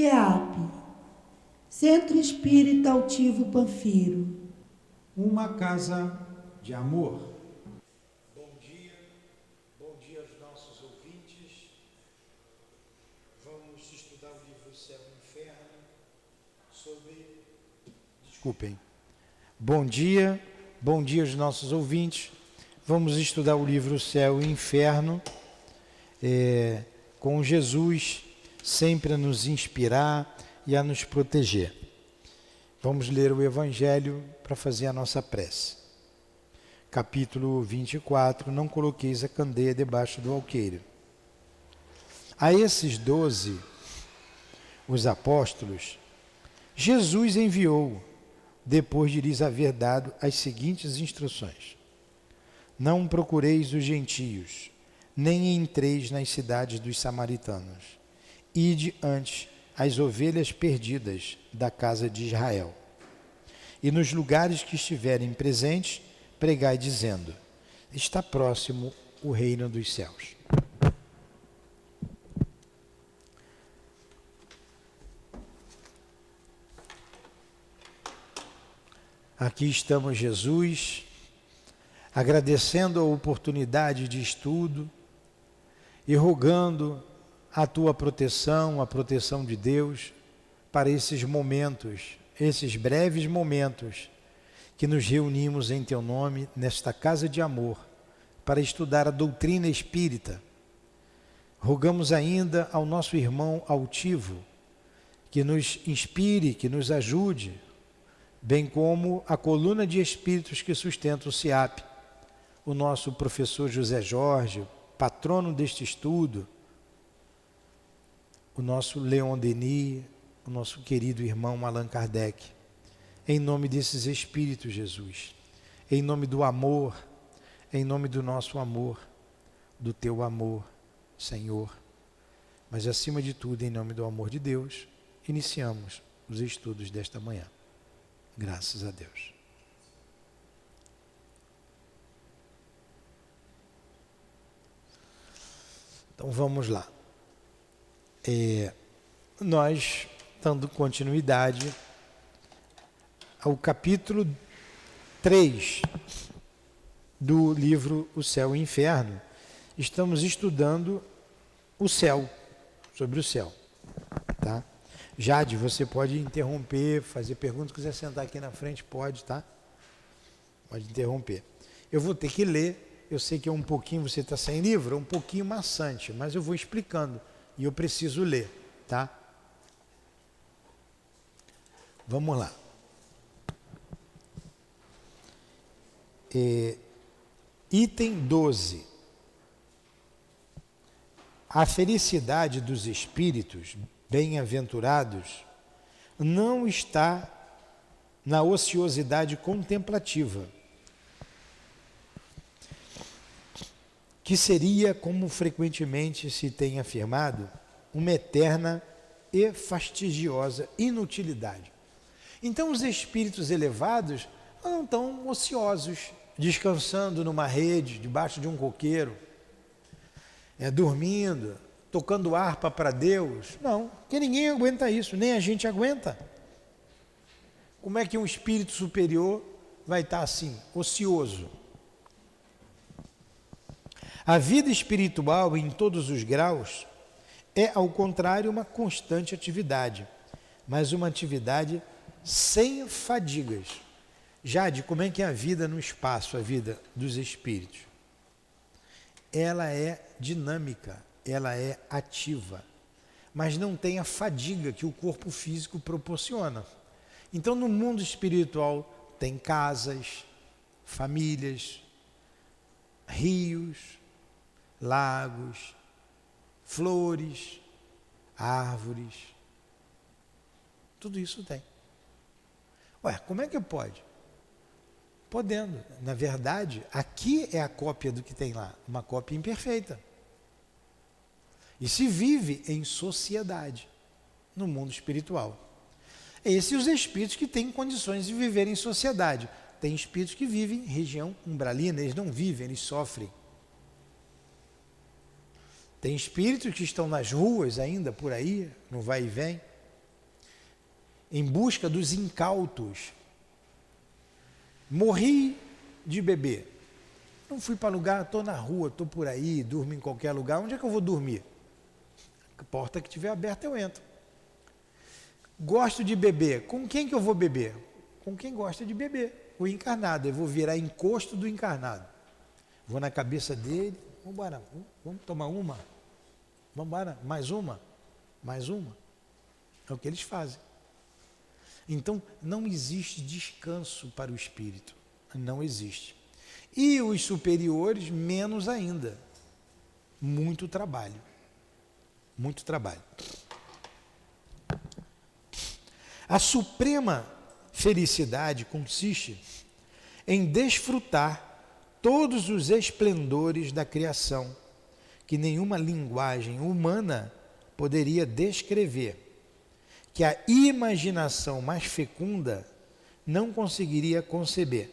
CEAP, Centro Espírita Altivo Panfiro. Uma casa de amor. Bom dia aos nossos ouvintes. Vamos estudar o livro Céu e Inferno Bom dia aos nossos ouvintes. Vamos estudar o livro Céu e Inferno, com Jesus sempre a nos inspirar e a nos proteger. Vamos ler o Evangelho para fazer a nossa prece. Capítulo 24, não coloqueis a candeia debaixo do alqueire. A esses 12, os apóstolos, Jesus enviou, depois de lhes haver dado as seguintes instruções: não procureis os gentios, nem entreis nas cidades dos samaritanos. Ide antes as ovelhas perdidas da casa de Israel. E nos lugares que estiverem presentes, pregai dizendo: está próximo o reino dos céus. Aqui estamos, Jesus, agradecendo a oportunidade de estudo e rogando a tua proteção, a proteção de Deus, para esses momentos, esses breves momentos que nos reunimos em teu nome, nesta casa de amor, para estudar a doutrina espírita. Rogamos ainda ao nosso irmão altivo, que nos inspire, que nos ajude, bem como a coluna de espíritos que sustenta o CEAP, o nosso professor José Jorge, patrono deste estudo, o nosso Leon Denis, o nosso querido irmão Allan Kardec. Em nome desses espíritos, Jesus, em nome do amor, em nome do nosso amor, do teu amor, Senhor, mas acima de tudo, em nome do amor de Deus, iniciamos os estudos desta manhã. Graças a Deus. Então vamos lá. Nós, dando continuidade ao capítulo 3 do livro O Céu e o Inferno, estamos estudando o céu, sobre o céu, tá? Jade, você pode interromper, fazer perguntas, se quiser sentar aqui na frente, pode, tá? Pode interromper. Eu vou ter que ler, eu sei que é um pouquinho, você está sem livro, é um pouquinho maçante, mas eu vou explicando e eu preciso ler, tá? Vamos lá. Item 12. A felicidade dos espíritos bem-aventurados não está na ociosidade contemplativa, que seria, como frequentemente se tem afirmado, uma eterna e fastidiosa inutilidade. Então os espíritos elevados não estão ociosos, descansando numa rede, debaixo de um coqueiro, dormindo, tocando harpa para Deus. Não, porque ninguém aguenta isso, nem a gente aguenta. Como é que um espírito superior vai estar assim, ocioso? A vida espiritual, em todos os graus, é, ao contrário, uma constante atividade, mas uma atividade sem fadigas. Jade, como é que é a vida no espaço, a vida dos espíritos? Ela é dinâmica, ela é ativa, mas não tem a fadiga que o corpo físico proporciona. Então, no mundo espiritual, tem casas, famílias, rios, lagos, flores, árvores, tudo isso tem. Ué, como é que pode? Podendo. Na verdade, aqui é a cópia do que tem lá, uma cópia imperfeita. E se vive em sociedade, no mundo espiritual. Esses os espíritos que têm condições de viver em sociedade. Tem espíritos que vivem em região umbralina, eles não vivem, eles sofrem. Tem espíritos que estão nas ruas ainda, por aí, no vai e vem, em busca dos incautos. Morri de beber. Não fui para lugar, estou na rua, estou por aí, durmo em qualquer lugar. Onde é que eu vou dormir? A porta que estiver aberta eu entro. Gosto de beber. Com quem que eu vou beber? Com quem gosta de beber. O encarnado. Eu vou virar encosto do encarnado. Vou na cabeça dele. Vamos embora. Vamos tomar uma? Vamos embora. Mais uma? Mais uma? É o que eles fazem. Então, não existe descanso para o espírito. Não existe. E os superiores, menos ainda. Muito trabalho. Muito trabalho. A suprema felicidade consiste em desfrutar todos os esplendores da criação, que nenhuma linguagem humana poderia descrever, que a imaginação mais fecunda não conseguiria conceber.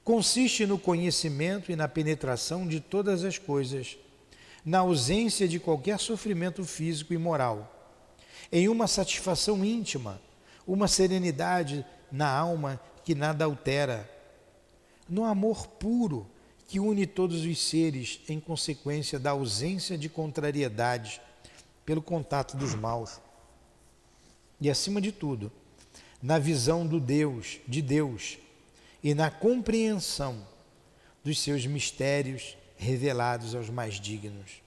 Consiste no conhecimento e na penetração de todas as coisas, na ausência de qualquer sofrimento físico e moral, em uma satisfação íntima, uma serenidade na alma que nada altera, no amor puro que une todos os seres em consequência da ausência de contrariedades pelo contato dos maus. E acima de tudo, na visão de Deus e na compreensão dos seus mistérios revelados aos mais dignos.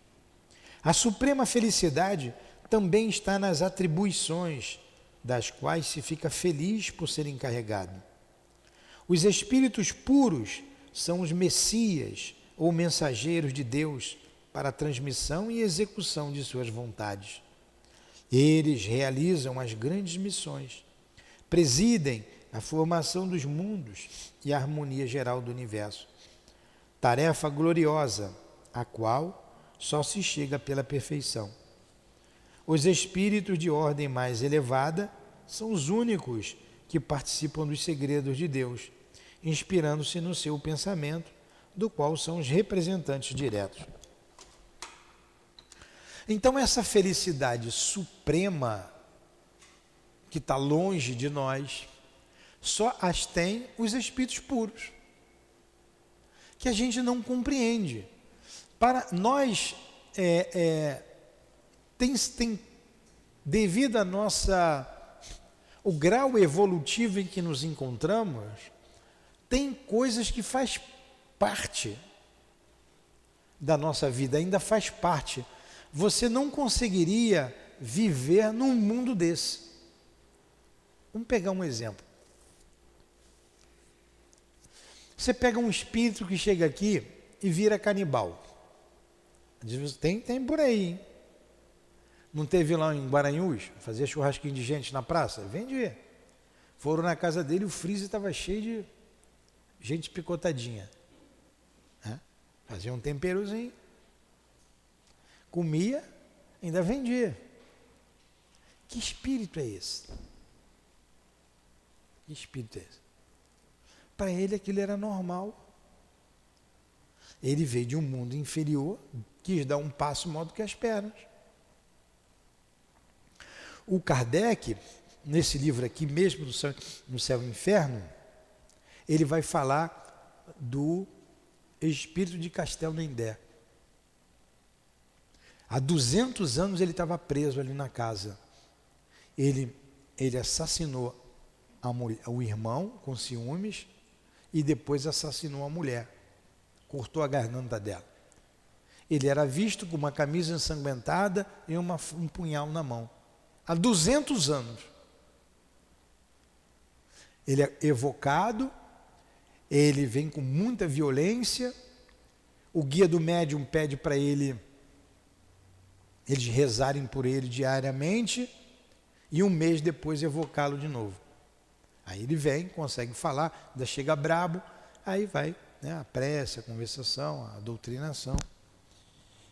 A suprema felicidade também está nas atribuições das quais se fica feliz por ser encarregado. Os espíritos puros são os messias ou mensageiros de Deus para a transmissão e execução de suas vontades. Eles realizam as grandes missões, presidem a formação dos mundos e a harmonia geral do universo. Tarefa gloriosa, a qual só se chega pela perfeição. Os espíritos de ordem mais elevada são os únicos que participam dos segredos de Deus, inspirando-se no seu pensamento, do qual são os representantes diretos. Então, essa felicidade suprema, que está longe de nós, só as tem os espíritos puros, que a gente não compreende. Para nós, devido a o grau evolutivo em que nos encontramos, tem coisas que faz parte da nossa vida, ainda faz parte. Você não conseguiria viver num mundo desse. Vamos pegar um exemplo. Você pega um espírito que chega aqui e vira canibal. Tem por aí, hein? Não teve lá em Guaranhus, fazia churrasquinho de gente na praça? Vem de ver. Foram na casa dele, o freezer estava cheio de gente picotadinha. Fazia um temperozinho, comia, ainda vendia. Que espírito é esse? Que espírito é esse? Para ele aquilo era normal. Ele veio de um mundo inferior, quis dar um passo maior do que as pernas. O Kardec, nesse livro aqui mesmo, no Céu e Inferno, ele vai falar do espírito de Castel Nendé. Há 200 anos ele estava preso ali na casa. Ele assassinou o irmão com ciúmes e depois assassinou a mulher. Cortou a garganta dela. Ele era visto com uma camisa ensanguentada e um punhal na mão. Há 200 anos. Ele é evocado, ele vem com muita violência, o guia do médium pede para eles rezarem por ele diariamente e um mês depois evocá-lo de novo. Aí ele vem, consegue falar, ainda chega brabo, aí vai, a prece, a conversação, a doutrinação.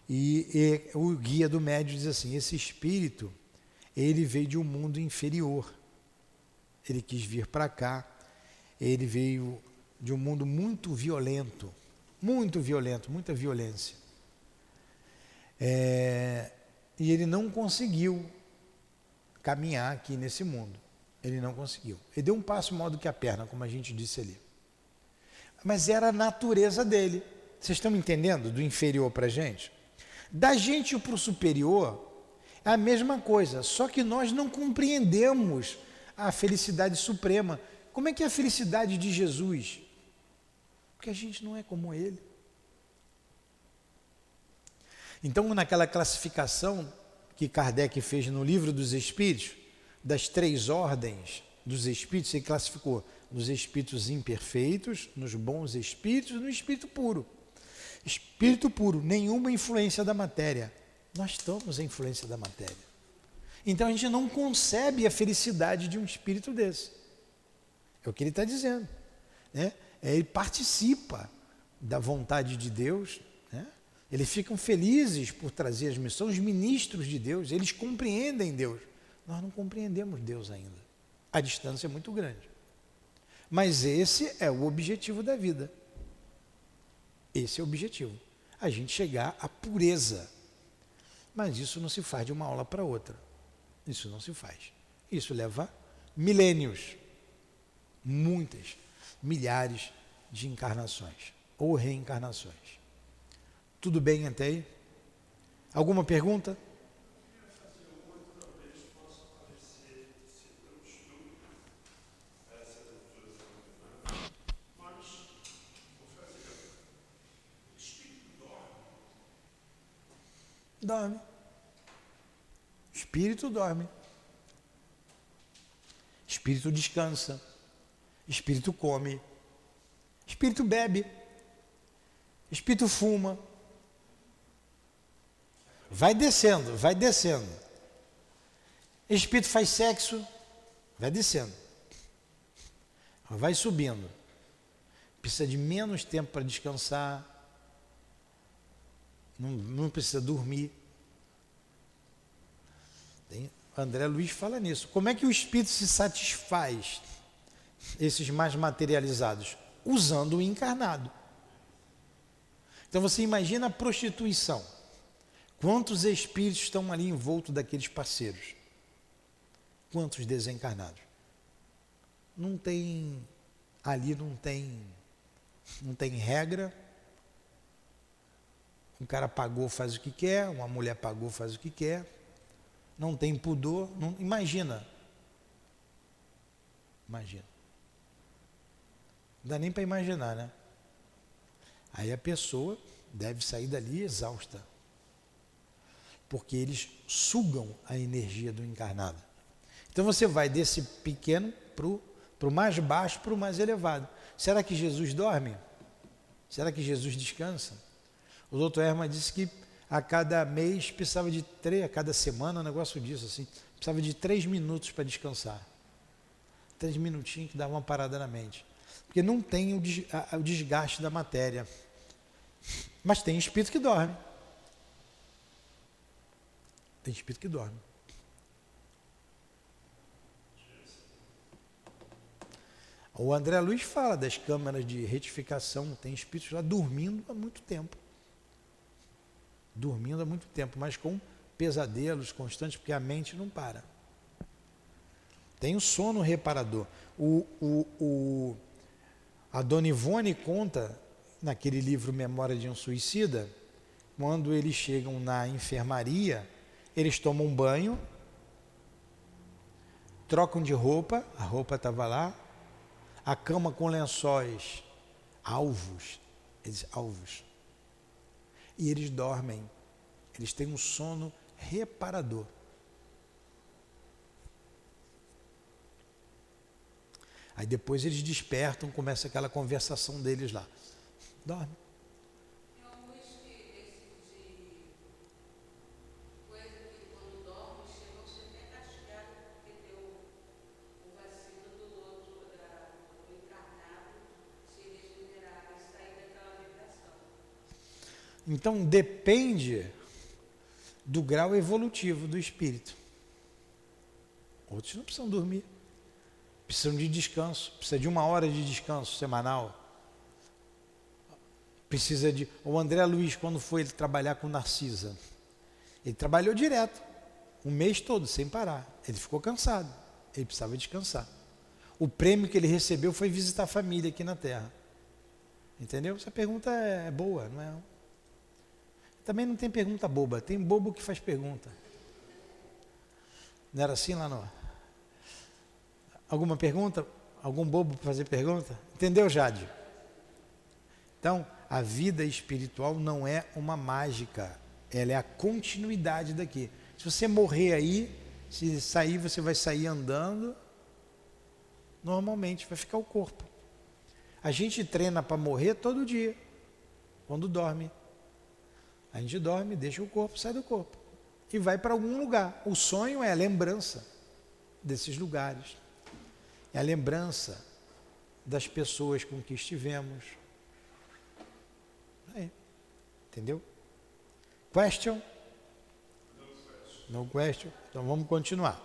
E o guia do médium diz assim, esse espírito, ele veio de um mundo inferior. Ele quis vir para cá, ele veio de um mundo muito violento, muita violência. E ele não conseguiu caminhar aqui nesse mundo. Ele não conseguiu. Ele deu um passo maior do que a perna, como a gente disse ali. Mas era a natureza dele. Vocês estão me entendendo? Do inferior para a gente? Da gente para o superior, é a mesma coisa, só que nós não compreendemos a felicidade suprema. Como é que é a felicidade de Jesus? Porque a gente não é como ele. Então, naquela classificação que Kardec fez no Livro dos Espíritos, das 3 ordens dos espíritos, ele classificou nos espíritos imperfeitos, nos bons espíritos e no espírito puro. Espírito puro, nenhuma influência da matéria. Nós estamos em influência da matéria. Então a gente não concebe a felicidade de um espírito desse. É o que ele está dizendo, né? Ele participa da vontade de Deus, né? Eles ficam felizes por trazer as missões, os ministros de Deus, eles compreendem Deus. Nós não compreendemos Deus ainda. A distância é muito grande. Mas esse é o objetivo da vida. Esse é o objetivo. A gente chegar à pureza. Mas isso não se faz de uma aula para outra. Isso não se faz. Isso leva milênios, muitas, milhares de encarnações ou reencarnações. Tudo bem até aí? Alguma pergunta? Dorme. Espírito dorme. Espírito descansa. Espírito come. Espírito bebe. Espírito fuma. Vai descendo, vai descendo. Espírito faz sexo, vai descendo. Vai subindo. Precisa de menos tempo para descansar. Não precisa dormir. André Luiz fala nisso. Como é que o espírito se satisfaz, esses mais materializados? Usando o encarnado. Então você imagina a prostituição. Quantos espíritos estão ali envoltos daqueles parceiros? Quantos desencarnados? Não tem, ali não tem regra. Um cara pagou, faz o que quer, uma mulher pagou, faz o que quer. Não tem pudor, não, imagina. Imagina. Não dá nem para imaginar, né? Aí a pessoa deve sair dali exausta. Porque eles sugam a energia do encarnado. Então você vai desse pequeno para o mais baixo, para o mais elevado. Será que Jesus dorme? Será que Jesus descansa? O doutor Herman disse que a cada mês precisava de 3, a cada semana, um negócio disso assim, precisava de 3 minutos para descansar. 3 minutinhos que dava uma parada na mente. Porque não tem o desgaste da matéria. Mas tem espírito que dorme. Tem espírito que dorme. O André Luiz fala das câmaras de retificação, tem espíritos lá dormindo há muito tempo. Dormindo há muito tempo, mas com pesadelos constantes, porque a mente não para. Tem o sono reparador. A Dona Ivone conta, naquele livro Memória de um Suicida, quando eles chegam na enfermaria, eles tomam um banho, trocam de roupa, a roupa estava lá, a cama com lençóis alvos, e eles dormem, eles têm um sono reparador. Aí depois eles despertam, começa aquela conversação deles lá. Dorme. Então depende do grau evolutivo do espírito. Outros não precisam dormir. Precisam de descanso, precisa de 1 hora de descanso semanal. Precisa de... O André Luiz, quando foi trabalhar com Narcisa, ele trabalhou direto. um mês todo, sem parar. Ele ficou cansado, ele precisava descansar. O prêmio que ele recebeu foi visitar a família aqui na Terra. Entendeu? Essa pergunta é boa, não é? Também não tem pergunta boba, tem bobo que faz pergunta. Não era assim lá não? Alguma pergunta? Algum bobo para fazer pergunta? Entendeu, Jade? Então, a vida espiritual não é uma mágica, ela é a continuidade daqui. Se você morrer aí, se sair, você vai sair andando, normalmente vai ficar o corpo. A gente treina para morrer todo dia, quando dorme. A gente dorme, deixa o corpo, sai do corpo e vai para algum lugar. O sonho é a lembrança desses lugares, é a lembrança das pessoas com que estivemos. Aí, entendeu? Question? No question? Então vamos continuar.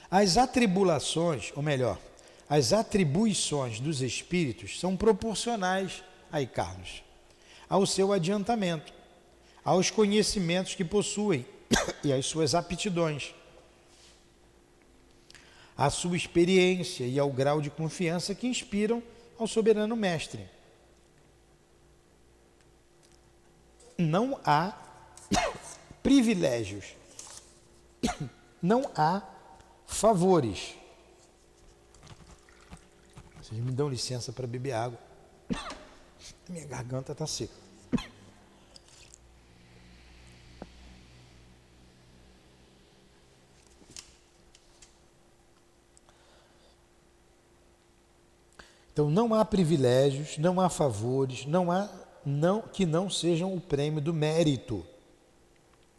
As atribulações, ou melhor, as atribuições dos espíritos são proporcionais, aí Carlos, ao seu adiantamento, aos conhecimentos que possuem e às suas aptidões, à sua experiência e ao grau de confiança que inspiram ao soberano mestre. Não há privilégios, não há favores. Vocês me dão licença para beber água. Minha garganta está seca. Então não há privilégios, não há favores, que não sejam o prêmio do mérito.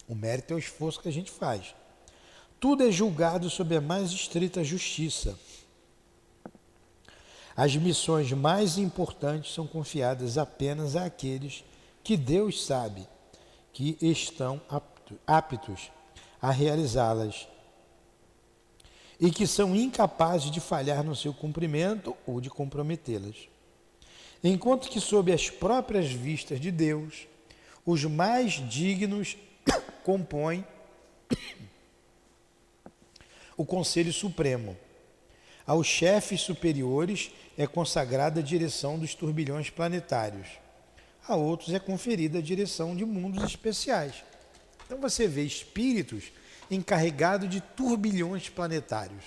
O mérito é o esforço que a gente faz. Tudo é julgado sob a mais estrita justiça. As missões mais importantes são confiadas apenas àqueles que Deus sabe que estão aptos a realizá-las e que são incapazes de falhar no seu cumprimento ou de comprometê-las. Enquanto que, sob as próprias vistas de Deus, os mais dignos compõem o Conselho Supremo. Aos chefes superiores é consagrada a direção dos turbilhões planetários. A outros é conferida a direção de mundos especiais. Então você vê espíritos encarregados de turbilhões planetários.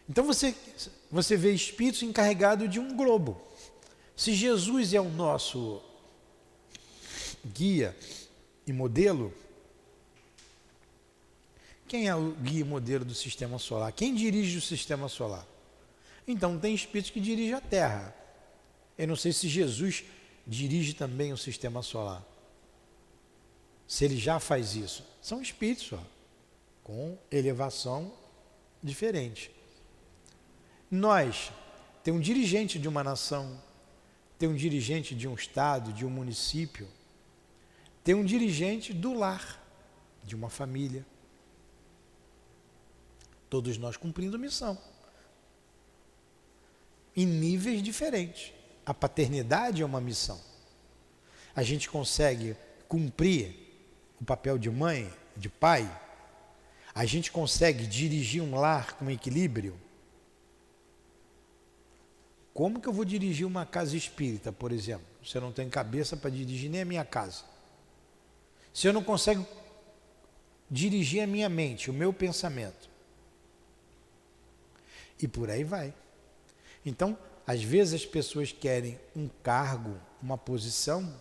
Então você vê espíritos encarregados de um globo. Se Jesus é o nosso guia e modelo, quem é o guia e modelo do sistema solar? Quem dirige o sistema solar? Então tem espíritos que dirigem a Terra. Eu não sei se Jesus dirige também o sistema solar. Se ele já faz isso. São espíritos, com elevação diferente. Nós, tem um dirigente de uma nação, tem um dirigente de um estado, de um município, tem um dirigente do lar, de uma família. Todos nós cumprindo missão. Em níveis diferentes. A paternidade é uma missão. A gente consegue cumprir o papel de mãe, de pai. A gente consegue dirigir um lar com equilíbrio. Como que eu vou dirigir uma casa espírita, por exemplo? Se eu não tenho cabeça para dirigir nem a minha casa. Se eu não consigo dirigir a minha mente, o meu pensamento. E por aí vai. Então, às vezes as pessoas querem um cargo, uma posição,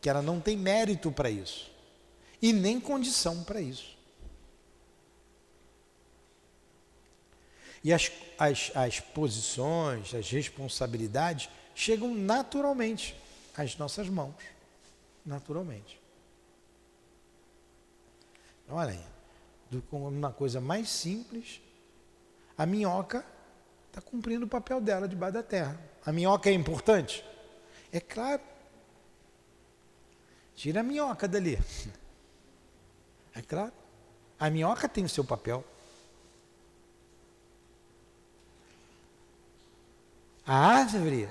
que ela não tem mérito para isso. E nem condição para isso. E as posições, as responsabilidades chegam naturalmente às nossas mãos. Naturalmente. Olha aí, uma coisa mais simples, a minhoca está cumprindo o papel dela debaixo da terra. A minhoca é importante? É claro. Tira a minhoca dali. É claro. A minhoca tem o seu papel. A árvore,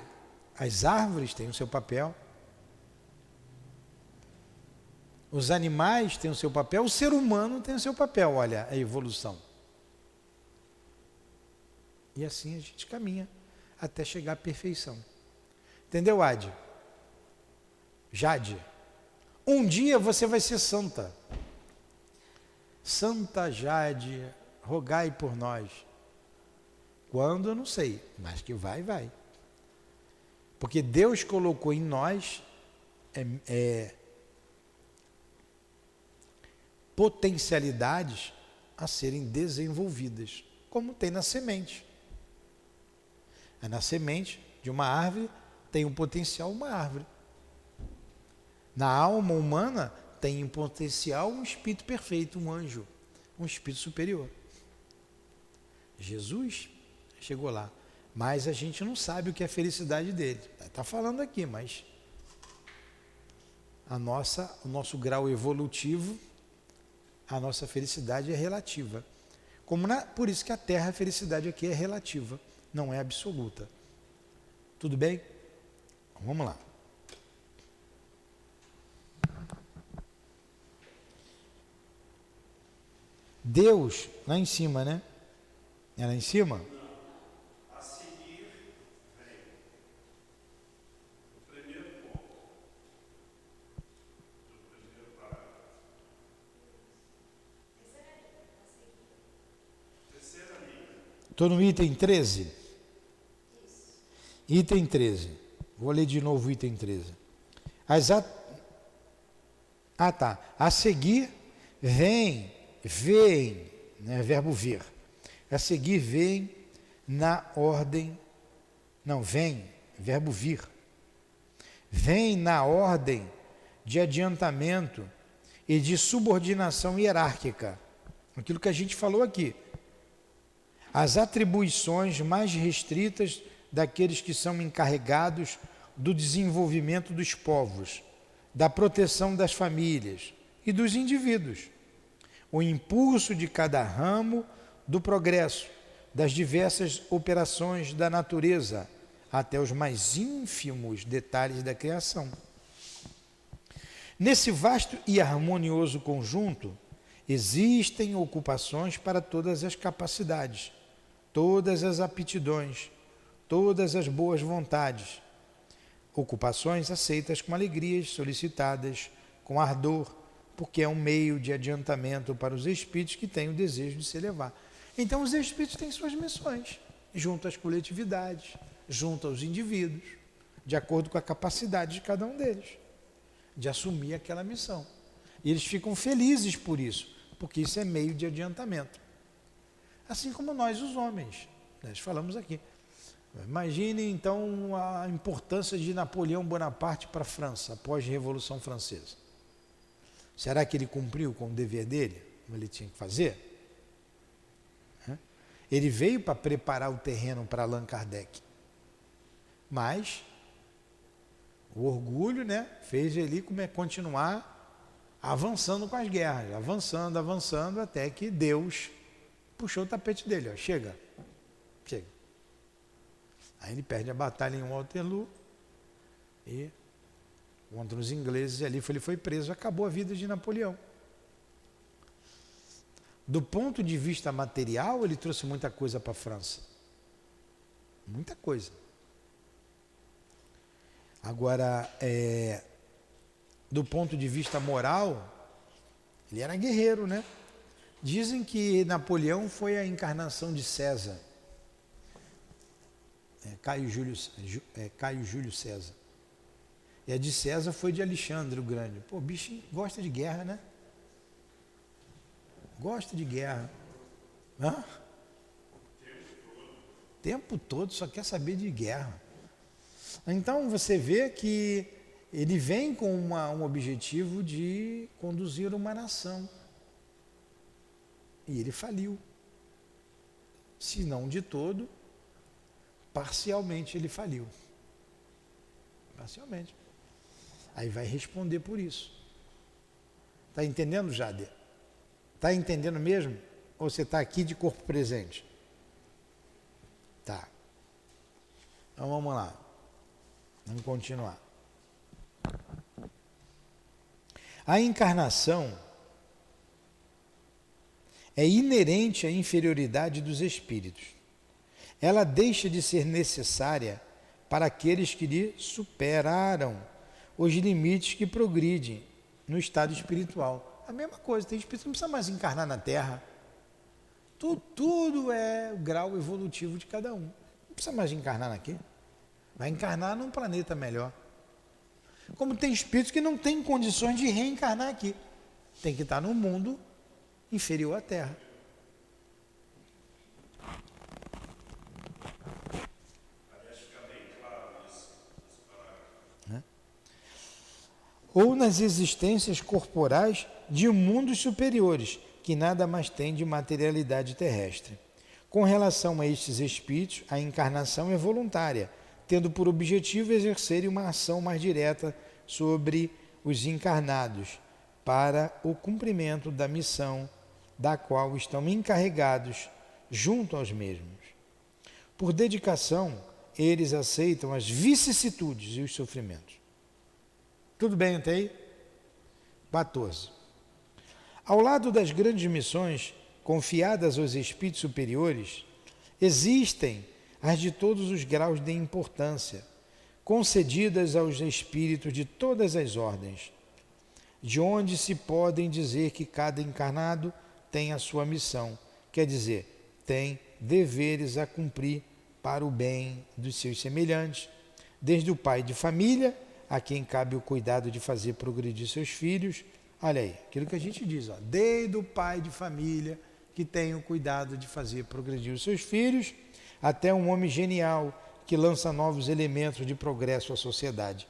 as árvores têm o seu papel. Os animais têm o seu papel, o ser humano tem o seu papel, olha a evolução. E assim a gente caminha até chegar à perfeição. Entendeu, Ade? Jade? Um dia você vai ser santa. Santa Jade, rogai por nós. Quando, eu não sei, mas que vai, vai. Porque Deus colocou em nós potencialidades a serem desenvolvidas, como tem na semente. Na semente de uma árvore tem um potencial uma árvore. Na alma humana tem em potencial um espírito perfeito, um anjo, um espírito superior. Jesus chegou lá, mas a gente não sabe o que é a felicidade dele. Está falando aqui, mas o nosso grau evolutivo, a nossa felicidade é relativa. Por isso que a Terra, a felicidade aqui é relativa, não é absoluta. Tudo bem? Vamos lá. Deus, lá em cima, né? É lá em cima? A seguir vem o primeiro ponto do primeiro parágrafo. Terceira linha. Estou no item 13. Item 13. Vou ler de novo o item 13. A seguir vem, veem, né? Verbo ver. A seguir vem na ordem. Não, vem, verbo vir. Vem na ordem de adiantamento e de subordinação hierárquica. Aquilo que a gente falou aqui. As atribuições mais restritas daqueles que são encarregados do desenvolvimento dos povos, da proteção das famílias e dos indivíduos. O impulso de cada ramo do progresso, das diversas operações da natureza, até os mais ínfimos detalhes da criação. Nesse vasto e harmonioso conjunto, existem ocupações para todas as capacidades, todas as aptidões, todas as boas vontades, ocupações aceitas com alegrias, solicitadas com ardor, porque é um meio de adiantamento para os espíritos que têm o desejo de se elevar. Então os espíritos têm suas missões, junto às coletividades, junto aos indivíduos, de acordo com a capacidade de cada um deles, de assumir aquela missão. E eles ficam felizes por isso, porque isso é meio de adiantamento. Assim como nós, os homens, nós falamos aqui. Imagine então a importância de Napoleão Bonaparte para a França, após a Revolução Francesa. Será que ele cumpriu com o dever dele, como ele tinha que fazer? Ele veio para preparar o terreno para Allan Kardec. Mas o orgulho, né, fez ele continuar avançando com as guerras, avançando, até que Deus puxou o tapete dele. Ó, chega. Aí ele perde a batalha em Waterloo e contra os ingleses ali ele foi preso, acabou a vida de Napoleão. Do ponto de vista material, ele trouxe muita coisa para a França. Muita coisa. Agora, do ponto de vista moral, ele era guerreiro, né? Dizem que Napoleão foi a encarnação de César. Caio Júlio César. E a de César foi de Alexandre o Grande. Pô, o bicho gosta de guerra, né? Gosta de guerra. Hã? O tempo todo só quer saber de guerra. Então você vê que ele vem com um objetivo de conduzir uma nação. E ele faliu. Se não de todo, parcialmente ele faliu. Parcialmente. Aí vai responder por isso. Está entendendo, Jader? Está entendendo mesmo? Ou você está aqui de corpo presente? Tá. Então vamos lá. Vamos continuar. A encarnação é inerente à inferioridade dos espíritos. Ela deixa de ser necessária para aqueles que lhe superaram os limites que progridem no estado espiritual. A mesma coisa, tem espírito que não precisa mais encarnar na Terra. Tudo é o grau evolutivo de cada um. Não precisa mais encarnar aqui. Vai encarnar num planeta melhor. Como tem espíritos que não têm condições de reencarnar aqui. Tem que estar no mundo inferior à Terra. Ou nas existências corporais de mundos superiores, que nada mais têm de materialidade terrestre. Com relação a estes espíritos, a encarnação é voluntária, tendo por objetivo exercerem uma ação mais direta sobre os encarnados, para o cumprimento da missão da qual estão encarregados junto aos mesmos. Por dedicação, eles aceitam as vicissitudes e os sofrimentos. Tudo bem até aí? 14. Ao lado das grandes missões confiadas aos espíritos superiores, existem as de todos os graus de importância, concedidas aos espíritos de todas as ordens, de onde se podem dizer que cada encarnado tem a sua missão, quer dizer, tem deveres a cumprir para o bem dos seus semelhantes, desde o pai de família, a quem cabe o cuidado de fazer progredir seus filhos. Olha aí, aquilo que a gente diz, desde o pai de família, que tem o cuidado de fazer progredir os seus filhos, até um homem genial que lança novos elementos de progresso à sociedade.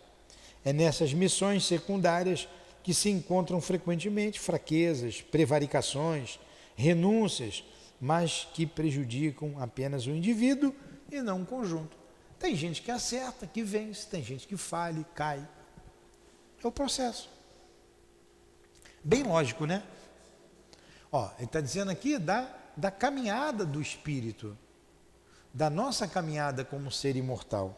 É nessas missões secundárias que se encontram frequentemente fraquezas, prevaricações, renúncias, mas que prejudicam apenas o indivíduo e não o conjunto. Tem gente que acerta, que vence, tem gente que falha, cai. É o processo. Bem lógico, né? Ele está dizendo aqui da caminhada do espírito, da nossa caminhada como ser imortal.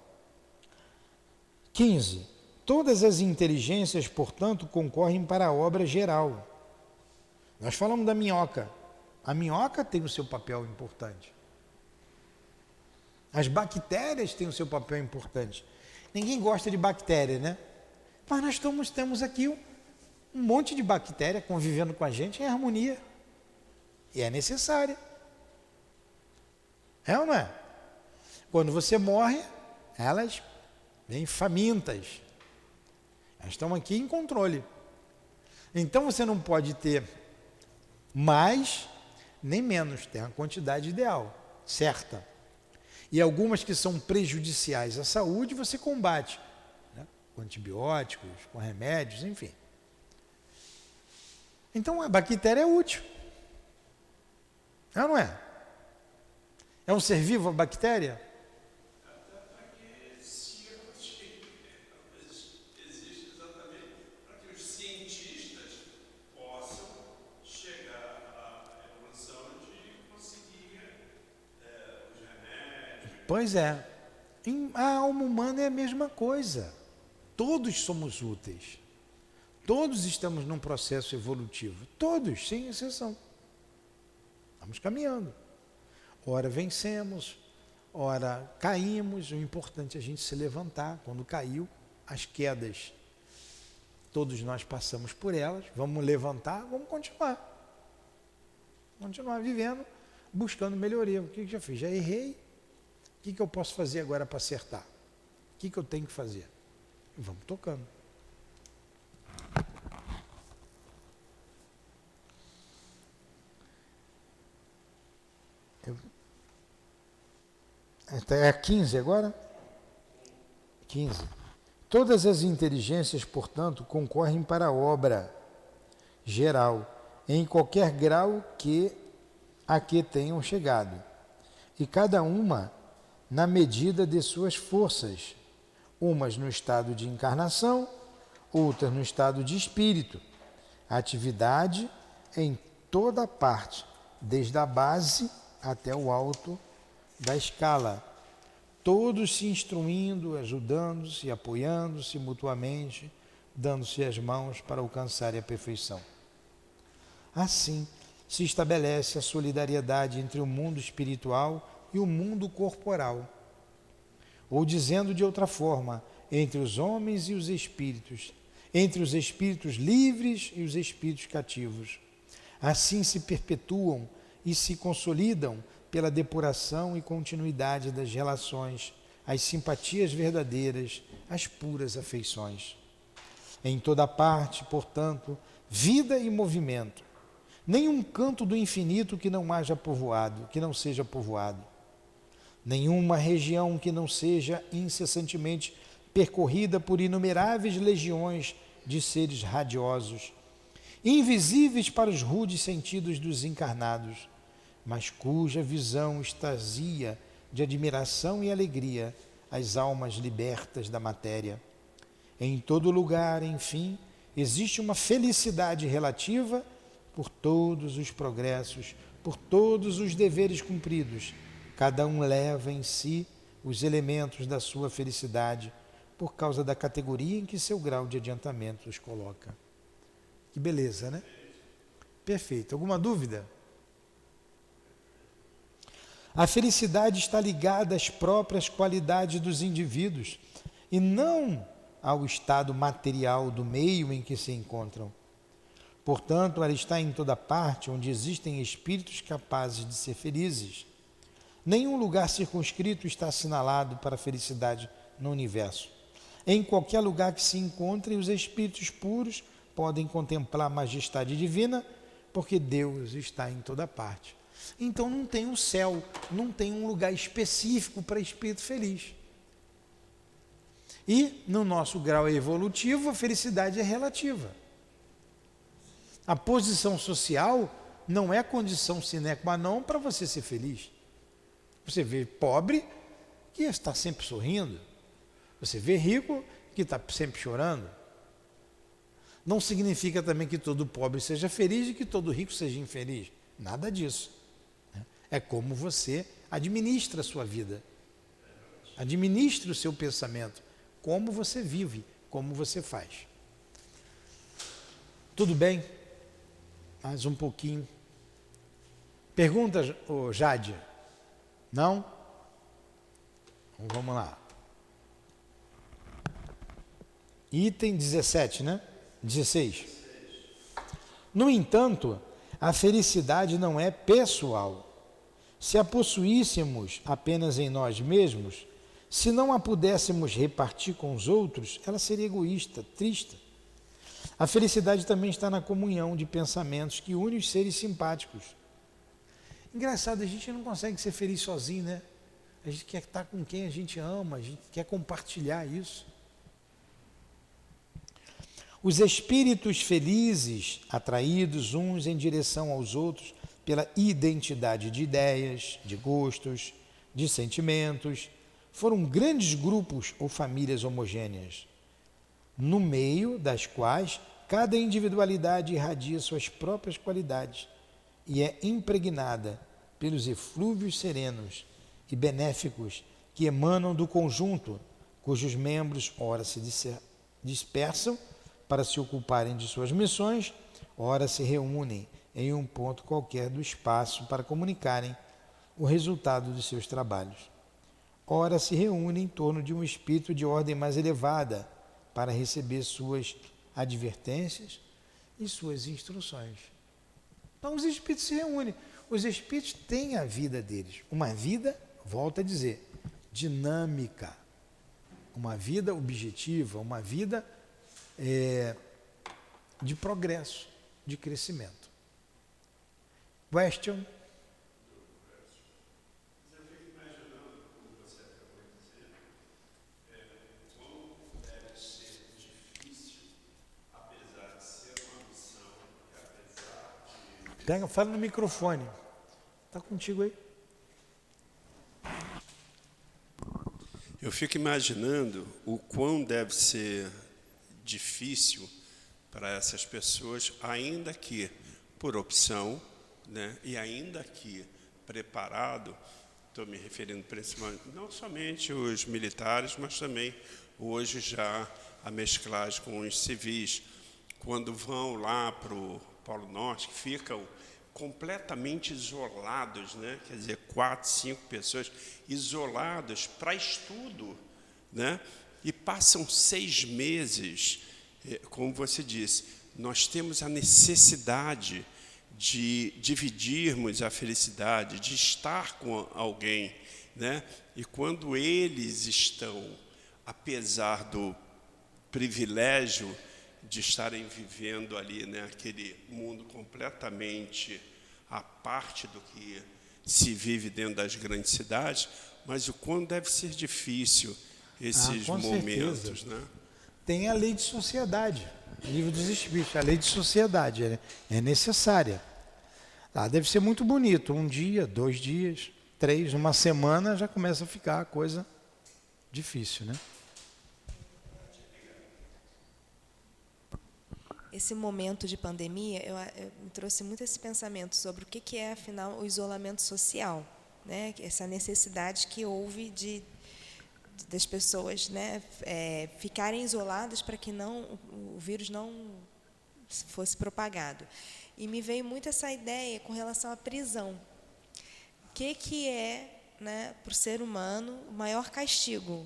15. Todas as inteligências, portanto, concorrem para a obra geral. Nós falamos da minhoca. A minhoca tem o seu papel importante. As bactérias têm o seu papel importante. Ninguém gosta de bactéria, né? Mas nós temos aqui um monte de bactéria convivendo com a gente em harmonia. E é necessária. É ou não é? Quando você morre, elas vêm famintas. Elas estão aqui em controle. Então você não pode ter mais nem menos, tem a quantidade ideal, certa. E algumas que são prejudiciais à saúde, você combate, né? Com antibióticos, com remédios, enfim. Então a bactéria é útil. Não é? É um ser vivo a bactéria? Existe exatamente para que os cientistas possam chegar à evolução de conseguir os remédios. Pois é. A alma humana é a mesma coisa. Todos somos úteis. Todos estamos num processo evolutivo. Todos, sem exceção. Estamos caminhando. Ora vencemos, ora caímos. O importante é a gente se levantar. Quando caiu, as quedas, todos nós passamos por elas. Vamos levantar, vamos continuar. Continuar vivendo, buscando melhoria. O que eu já fiz? Já errei. O que eu posso fazer agora para acertar? O que eu tenho que fazer? Vamos tocando. É 15 agora? 15. Todas as inteligências, portanto, concorrem para a obra geral, em qualquer grau a que tenham chegado, e cada uma na medida de suas forças, umas no estado de encarnação, outras no estado de espírito. A atividade em toda parte, desde a base até o alto da escala, todos se instruindo, ajudando-se, apoiando-se mutuamente, dando-se as mãos para alcançarem a perfeição. Assim, se estabelece a solidariedade entre o mundo espiritual e o mundo corporal. Ou dizendo de outra forma, entre os homens e os espíritos, entre os espíritos livres e os espíritos cativos. Assim se perpetuam e se consolidam pela depuração e continuidade das relações, as simpatias verdadeiras, as puras afeições. Em toda parte, portanto, vida e movimento. Nenhum canto do infinito que não haja povoado, que não seja povoado. Nenhuma região que não seja incessantemente percorrida por inumeráveis legiões de seres radiosos, invisíveis para os rudes sentidos dos encarnados, mas cuja visão extasia de admiração e alegria as almas libertas da matéria. Em todo lugar, enfim, existe uma felicidade relativa por todos os progressos, por todos os deveres cumpridos. Cada um leva em si os elementos da sua felicidade por causa da categoria em que seu grau de adiantamento os coloca. Que beleza, né? Perfeito. Alguma dúvida? A felicidade está ligada às próprias qualidades dos indivíduos e não ao estado material do meio em que se encontram. Portanto, ela está em toda parte onde existem espíritos capazes de ser felizes. Nenhum lugar circunscrito está assinalado para a felicidade no universo. Em qualquer lugar que se encontrem, os espíritos puros podem contemplar a majestade divina, porque Deus está em toda parte. Então não tem um céu, não tem um lugar específico para espírito feliz. E no nosso grau evolutivo, a felicidade é relativa. A posição social não é condição sine qua non para você ser feliz. Você vê pobre que está sempre sorrindo. Você vê rico que está sempre chorando. Não significa também que todo pobre seja feliz e que todo rico seja infeliz. Nada disso. É como você administra a sua vida. Administre o seu pensamento. Como você vive, como você faz. Tudo bem? Mais um pouquinho. Pergunta, Jade? Não? Então, vamos lá. Item 17, né? 16. No entanto, a felicidade não é pessoal. Se a possuíssemos apenas em nós mesmos, se não a pudéssemos repartir com os outros, ela seria egoísta, triste. A felicidade também está na comunhão de pensamentos que une os seres simpáticos. Engraçado, a gente não consegue ser feliz sozinho, né? A gente quer estar com quem a gente ama, a gente quer compartilhar isso. Os espíritos felizes, atraídos uns em direção aos outros pela identidade de ideias, de gostos, de sentimentos, foram grandes grupos ou famílias homogêneas, no meio das quais cada individualidade irradia suas próprias qualidades e é impregnada pelos eflúvios serenos e benéficos que emanam do conjunto, cujos membros ora se dispersam para se ocuparem de suas missões, ora se reúnem em um ponto qualquer do espaço para comunicarem o resultado de seus trabalhos. Ora se reúnem em torno de um espírito de ordem mais elevada para receber suas advertências e suas instruções. Então os espíritos se reúnem. Os espíritos têm a vida deles. Uma vida, volto a dizer, dinâmica. Uma vida objetiva, uma vida de progresso, de crescimento. Question? Eu fico imaginando, como você acabou de dizer, como deve ser difícil, apesar de ser uma missão, apesar de... Fala no microfone. Está contigo aí? Eu fico imaginando o quão deve ser difícil para essas pessoas, ainda que por opção, né, e ainda que preparado, estou me referindo principalmente, não somente os militares, mas também hoje já a mesclagem com os civis. Quando vão lá para o Polo Norte, que ficam completamente isolados, né? Quer dizer, 4, 5 pessoas isoladas para estudo, né? E passam 6 meses, como você disse, nós temos a necessidade de dividirmos a felicidade, de estar com alguém, né? E quando eles estão, apesar do privilégio de estarem vivendo ali, né, aquele mundo completamente à parte do que se vive dentro das grandes cidades, mas o quanto deve ser difícil esses com momentos, certeza. né? Tem a lei de sociedade, livro dos Espíritos, a lei de sociedade é necessária. Deve ser muito bonito, 1 dia, 2 dias, 3, uma semana já começa a ficar a coisa difícil, né? Esse momento de pandemia eu me trouxe muito esse pensamento sobre o que é, afinal, o isolamento social, né? Essa necessidade que houve das pessoas, né, ficarem isoladas para que o vírus não fosse propagado. E me veio muito essa ideia com relação à prisão. O que é, né, para o ser humano, o maior castigo?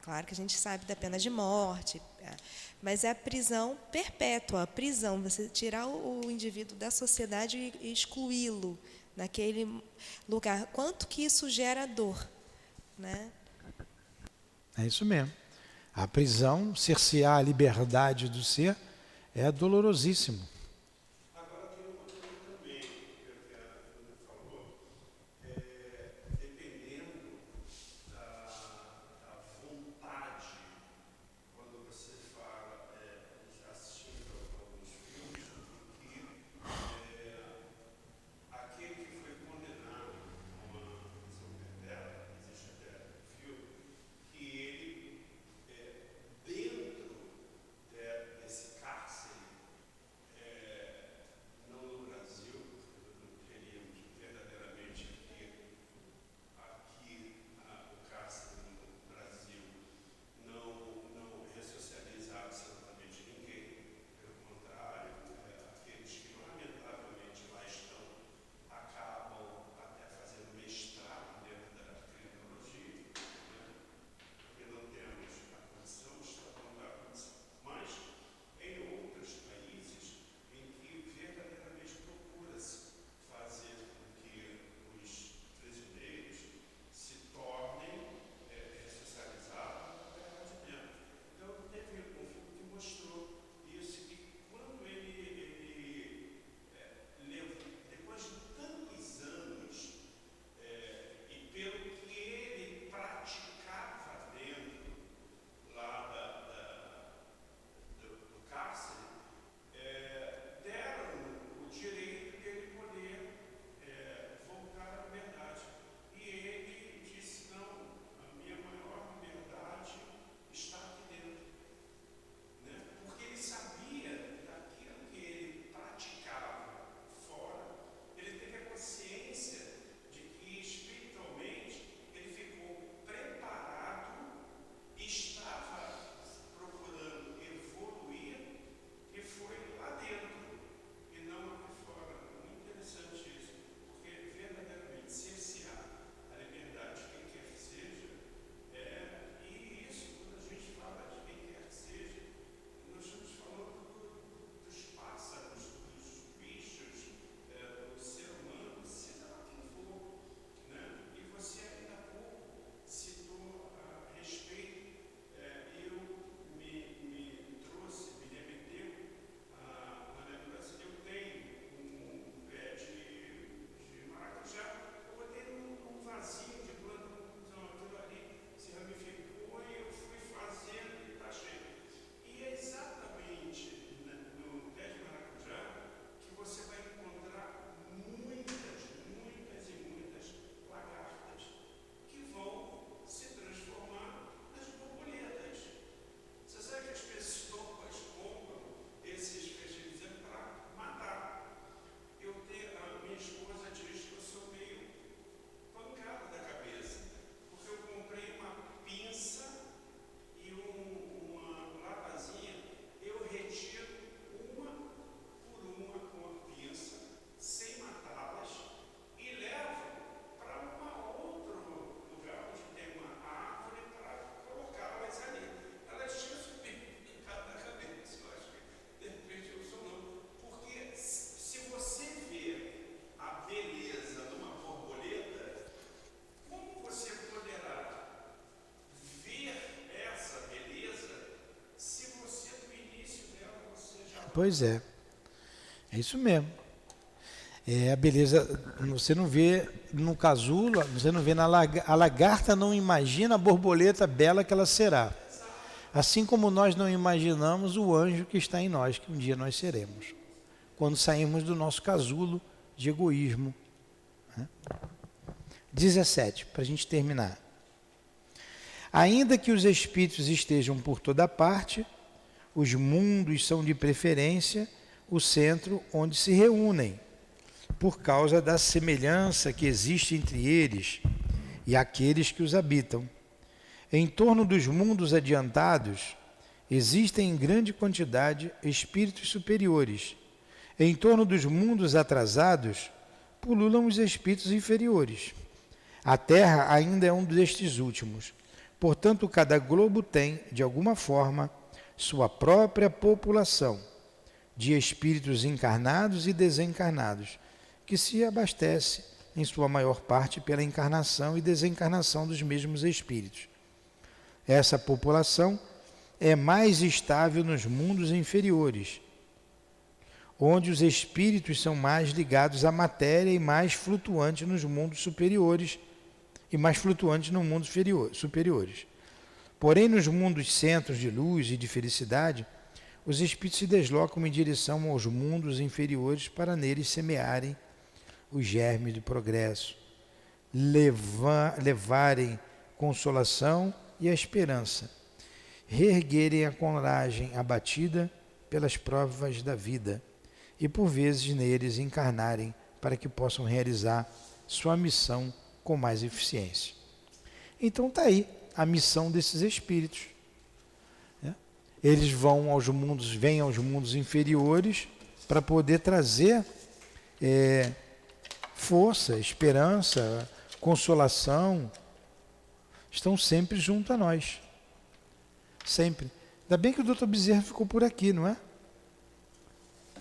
Claro que a gente sabe da pena de morte, mas é a prisão perpétua, a prisão, você tirar o indivíduo da sociedade e excluí-lo naquele lugar. Quanto que isso gera dor, né? É isso mesmo. A prisão, cercear a liberdade do ser, é dolorosíssimo. Agora tem uma coisa também, que a Ana falou, dependendo da vontade, quando você fala, assistindo alguns filmes, que aquele que foi condenado a uma prisão perpétua, existe até um filme, que ele, dentro desse cárcere, Pois é isso mesmo. É a beleza, você não vê no casulo, você não vê a lagarta não imagina a borboleta bela que ela será. Assim como nós não imaginamos o anjo que está em nós, que um dia nós seremos, quando saímos do nosso casulo de egoísmo. 17, para a gente terminar. Ainda que os espíritos estejam por toda parte, os mundos são de preferência o centro onde se reúnem, por causa da semelhança que existe entre eles e aqueles que os habitam. Em torno dos mundos adiantados, existem em grande quantidade espíritos superiores. Em torno dos mundos atrasados, pululam os espíritos inferiores. A Terra ainda é um destes últimos. Portanto, cada globo tem, de alguma forma, sua própria população de espíritos encarnados e desencarnados, que se abastece, em sua maior parte, pela encarnação e desencarnação dos mesmos espíritos. Essa população é mais estável nos mundos inferiores, onde os espíritos são mais ligados à matéria e mais flutuantes nos mundos superiores e mais flutuantes nos mundos superiores. Porém, nos mundos centros de luz e de felicidade, os espíritos se deslocam em direção aos mundos inferiores para neles semearem os germes do progresso, levarem consolação e a esperança, reerguerem a coragem abatida pelas provas da vida e por vezes neles encarnarem para que possam realizar sua missão com mais eficiência. Então está aí a missão desses espíritos. Eles vêm aos mundos inferiores para poder trazer força, esperança, consolação. Estão sempre junto a nós. Sempre. Ainda bem que o Dr. Bezerra ficou por aqui, não é?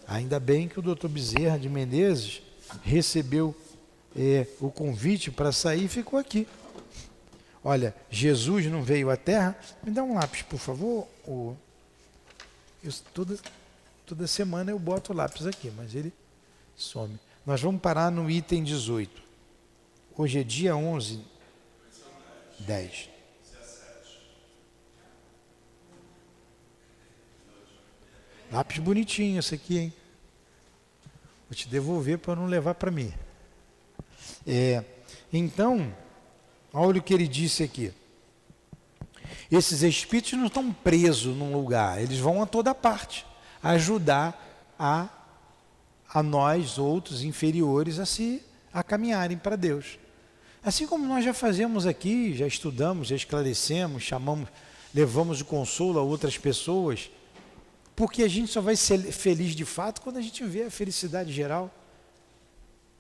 Ainda bem que o Dr. Bezerra de Menezes recebeu o convite para sair e ficou aqui. Olha, Jesus não veio à Terra. Me dá um lápis, por favor. Toda semana eu boto o lápis aqui, mas ele some. Nós vamos parar no item 18. Hoje é dia 11, 10. Lápis bonitinho esse aqui, hein? Vou te devolver para não levar para mim. Então, olha o que ele disse aqui. Esses espíritos não estão presos num lugar, eles vão a toda parte ajudar a nós, outros inferiores, a caminharem para Deus. Assim como nós já fazemos aqui, já estudamos, já esclarecemos, chamamos, levamos o consolo a outras pessoas, porque a gente só vai ser feliz de fato quando a gente vê a felicidade geral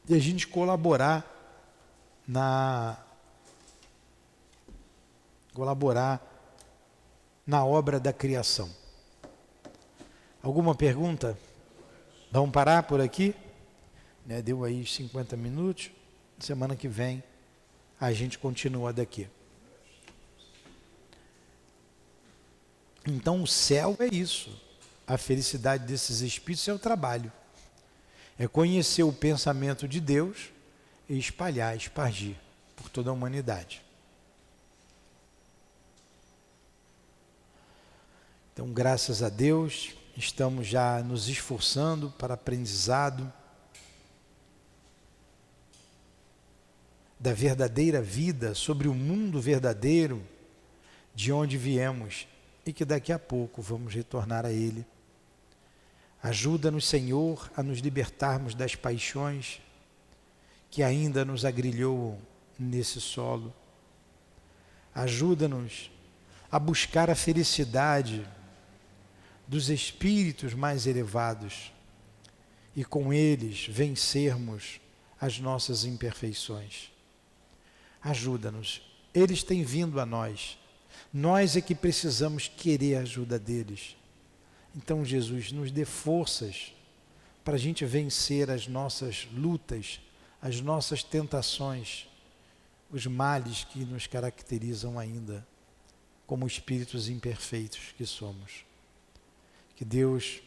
e a gente colaborar na obra da criação. Alguma pergunta? Vamos parar por aqui? Deu aí 50 minutos. Semana que vem a gente continua daqui. Então o céu é isso. A felicidade desses espíritos é o trabalho. É conhecer o pensamento de Deus e espargir por toda a humanidade. Então, graças a Deus, estamos já nos esforçando para aprendizado da verdadeira vida, sobre o mundo verdadeiro, de onde viemos e que daqui a pouco vamos retornar a Ele. Ajuda-nos, Senhor, a nos libertarmos das paixões que ainda nos agrilhoam nesse solo. Ajuda-nos a buscar a felicidade dos espíritos mais elevados e com eles vencermos as nossas imperfeições. Ajuda-nos. Eles têm vindo a nós. Nós é que precisamos querer a ajuda deles. Então, Jesus, nos dê forças para a gente vencer as nossas lutas, as nossas tentações, os males que nos caracterizam ainda como espíritos imperfeitos que somos. Que Deus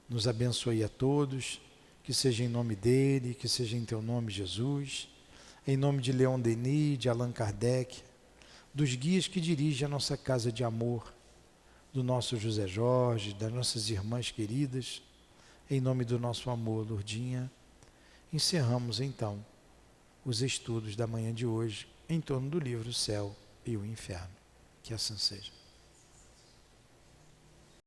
nos abençoe a todos, que seja em nome dele, que seja em teu nome, Jesus, em nome de Leon Denis, de Allan Kardec, dos guias que dirigem a nossa casa de amor, do nosso José Jorge, das nossas irmãs queridas, em nome do nosso amor, Lourdinha, encerramos então os estudos da manhã de hoje em torno do livro O Céu e o Inferno. Que assim seja.